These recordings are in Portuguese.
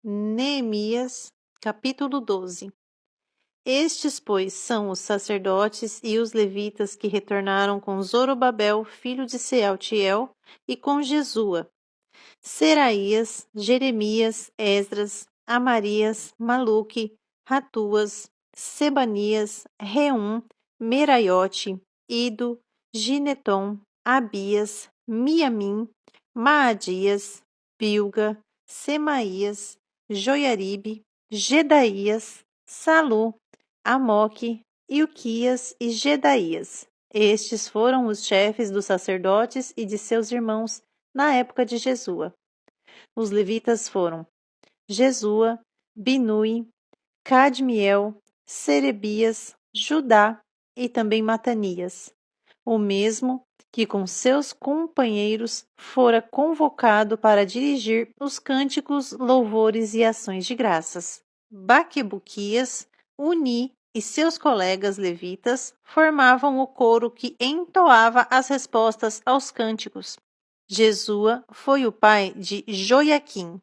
Neemias, capítulo 12. Estes, pois, são os sacerdotes e os levitas que retornaram com Zorobabel, filho de Sealtiel, e com Jesua, Seraías, Jeremias, Esdras, Amarias, Maluque, Ratuas, Sebanias, Reum, Meraiote, Ido, Gineton, Abias, Miamim, Maadias, Bilga, Semaías, Joiaribe, Gedaías, Salu, Amoque, Ilquias e Gedaías. Estes foram os chefes dos sacerdotes e de seus irmãos na época de Jesua. Os levitas foram Jesua, Binui, Cadmiel, Serebias, Judá e também Matanias, o mesmo que com seus companheiros fora convocado para dirigir os cânticos, louvores e ações de graças. Baquebuquias, Uni e seus colegas levitas formavam o coro que entoava as respostas aos cânticos. Jesua foi o pai de Joiaquim,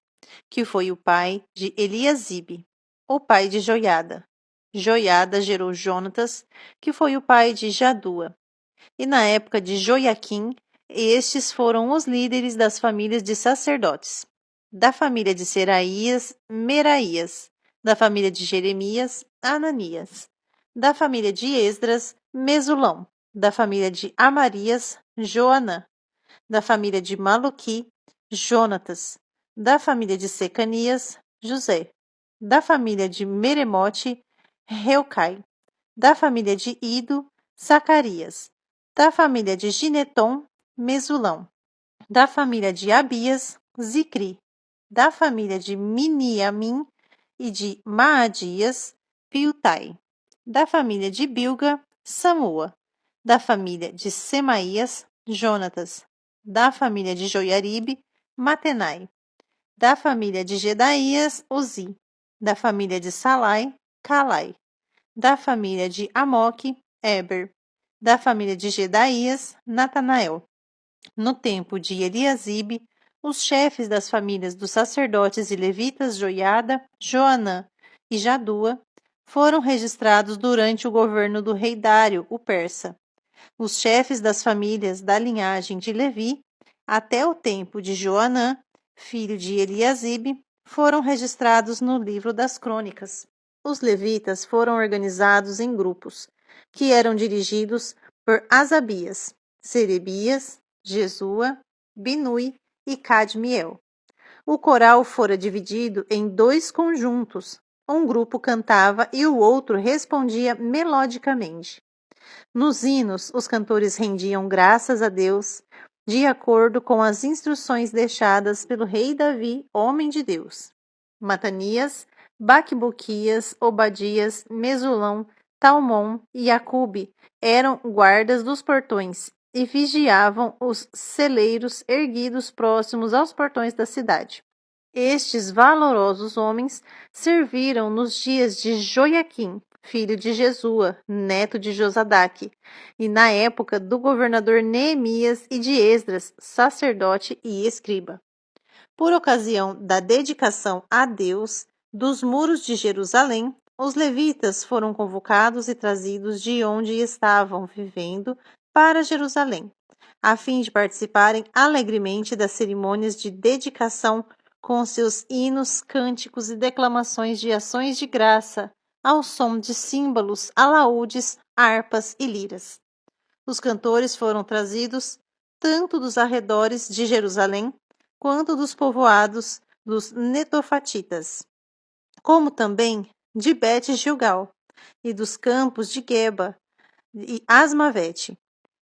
que foi o pai de Eliasibe, o pai de Joiada. Joiada gerou Jonatas, que foi o pai de Jadua. E na época de Joiaquim, estes foram os líderes das famílias de sacerdotes. Da família de Seraías, Meraías. Da família de Jeremias, Ananias. Da família de Esdras, Mesulão. Da família de Amarias, Joanã. Da família de Maluqui, Jonatas. Da família de Secanias, José. Da família de Meremote, Reucai. Da família de Ido, Zacarias. Da família de Gineton, Mesulão. Da família de Abias, Zicri. Da família de Miniamim e de Maadias, Piutai. Da família de Bilga, Samua. Da família de Semaías, Jonatas. Da família de Joiaribe, Matenai. Da família de Gedaías, Uzi. Da família de Salai, Calai. Da família de Amoque, Eber. Da família de Gedaías, Natanael. No tempo de Eliasibe, os chefes das famílias dos sacerdotes e levitas Joiada, Joanã e Jadua foram registrados durante o governo do rei Dário, o persa. Os chefes das famílias da linhagem de Levi, até o tempo de Joanã, filho de Eliasibe, foram registrados no livro das crônicas. Os levitas foram organizados em grupos, que eram dirigidos por Asabias, Serebias, Jesua, Binui e Cadmiel. O coral fora dividido em dois conjuntos. Um grupo cantava e o outro respondia melodicamente. Nos hinos, os cantores rendiam graças a Deus, de acordo com as instruções deixadas pelo rei Davi, homem de Deus. Matanias, Baquebuquias, Obadias, Mesulão, Talmon e Acube eram guardas dos portões e vigiavam os celeiros erguidos próximos aos portões da cidade. Estes valorosos homens serviram nos dias de Joiaquim, filho de Jesua, neto de Josadaque, e na época do governador Neemias e de Esdras, sacerdote e escriba. Por ocasião da dedicação a Deus dos muros de Jerusalém, os levitas foram convocados e trazidos de onde estavam vivendo para Jerusalém, a fim de participarem alegremente das cerimônias de dedicação com seus hinos, cânticos e declamações de ações de graça, ao som de símbolos, alaúdes, harpas e liras. Os cantores foram trazidos tanto dos arredores de Jerusalém, quanto dos povoados dos netofatitas, como também de Bet-Gilgal e dos campos de Geba e Asmavete,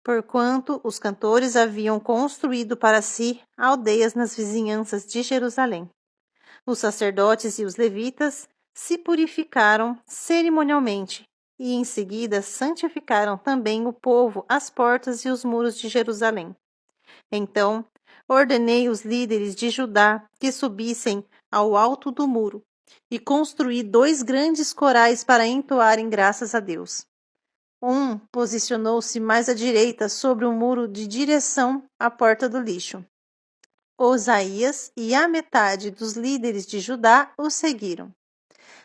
porquanto os cantores haviam construído para si aldeias nas vizinhanças de Jerusalém. Os sacerdotes e os levitas se purificaram cerimonialmente e em seguida santificaram também o povo às portas e os muros de Jerusalém. Então ordenei os líderes de Judá que subissem ao alto do muro e construí 2 grandes corais para entoarem graças a Deus. Um posicionou-se mais à direita sobre o muro de direção à porta do lixo. Osaías e a metade dos líderes de Judá o seguiram.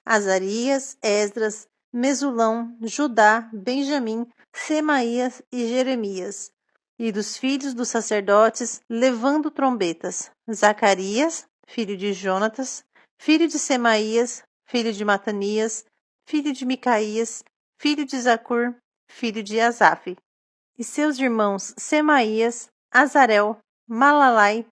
Azarias, Esdras, Mesulão, Judá, Benjamim, Semaías e Jeremias. E dos filhos dos sacerdotes, levando trombetas, Zacarias, filho de Jonatas, filho de Semaías, filho de Matanias, filho de Micaías, filho de Zacur, filho de Asaf. E seus irmãos Semaías, Azarel, Malalai,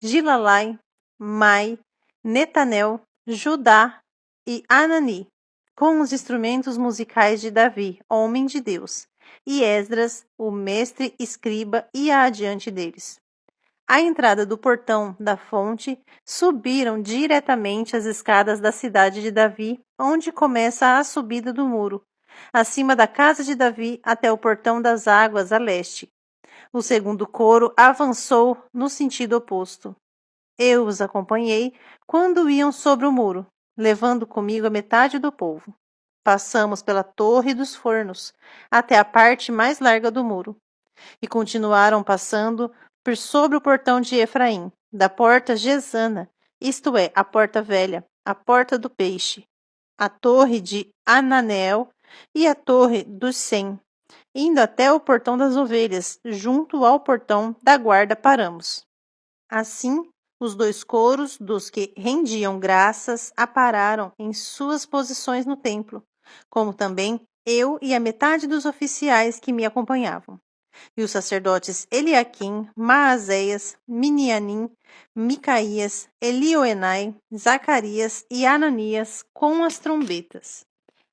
Gilalai, Mai, Netanel, Judá e Anani, com os instrumentos musicais de Davi, homem de Deus, e Esdras, o mestre escriba, ia adiante deles. À entrada do portão da fonte, subiram diretamente as escadas da cidade de Davi, onde começa a subida do muro, acima da casa de Davi até o portão das águas a leste. O segundo coro avançou no sentido oposto. Eu os acompanhei quando iam sobre o muro, levando comigo a metade do povo. Passamos pela Torre dos Fornos, até a parte mais larga do muro, e continuaram passando por sobre o portão de Efraim, da porta Gesana, isto é, a porta velha, a porta do peixe, a torre de Ananel e a torre dos Sem. Indo até o portão das ovelhas, junto ao portão da guarda paramos. Assim, os dois coros dos que rendiam graças apararam em suas posições no templo, como também eu e a metade dos oficiais que me acompanhavam. E os sacerdotes Eliaquim, Maazéias, Minianim, Micaías, Elioenai, Zacarias e Ananias com as trombetas,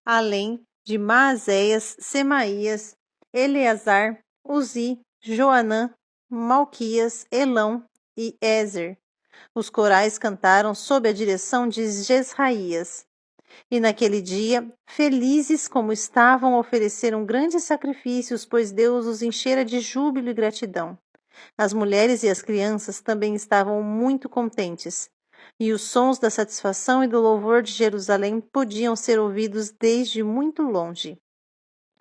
além de Maazéias, Semaías, Eleazar, Uzi, Joanã, Malquias, Elão e Ezer. Os corais cantaram sob a direção de Jesraías. E naquele dia, felizes como estavam, ofereceram grandes sacrifícios, pois Deus os enchera de júbilo e gratidão. As mulheres e as crianças também estavam muito contentes, e os sons da satisfação e do louvor de Jerusalém podiam ser ouvidos desde muito longe.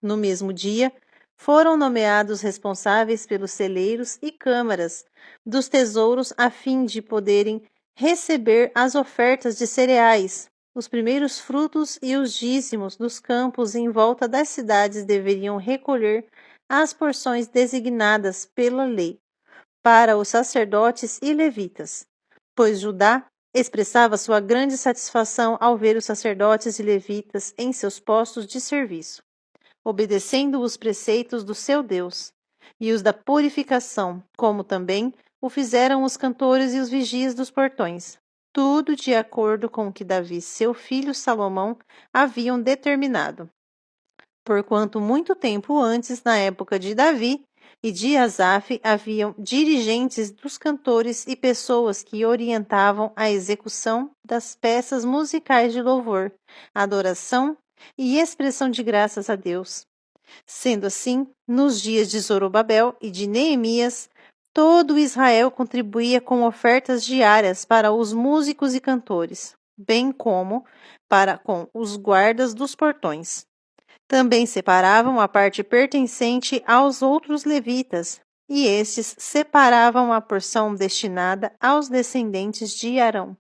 No mesmo dia, foram nomeados responsáveis pelos celeiros e câmaras dos tesouros a fim de poderem receber as ofertas de cereais. Os primeiros frutos e os dízimos dos campos em volta das cidades deveriam recolher as porções designadas pela lei para os sacerdotes e levitas, pois Judá expressava sua grande satisfação ao ver os sacerdotes e levitas em seus postos de serviço, obedecendo os preceitos do seu Deus, e os da purificação, como também o fizeram os cantores e os vigias dos portões, tudo de acordo com o que Davi, seu filho Salomão, haviam determinado. Porquanto muito tempo antes, na época de Davi e de Asaf, haviam dirigentes dos cantores e pessoas que orientavam a execução das peças musicais de louvor, adoração e expressão de graças a Deus. Sendo assim, nos dias de Zorobabel e de Neemias, todo Israel contribuía com ofertas diárias para os músicos e cantores, bem como para com os guardas dos portões. Também separavam a parte pertencente aos outros levitas, e estes separavam a porção destinada aos descendentes de Arão.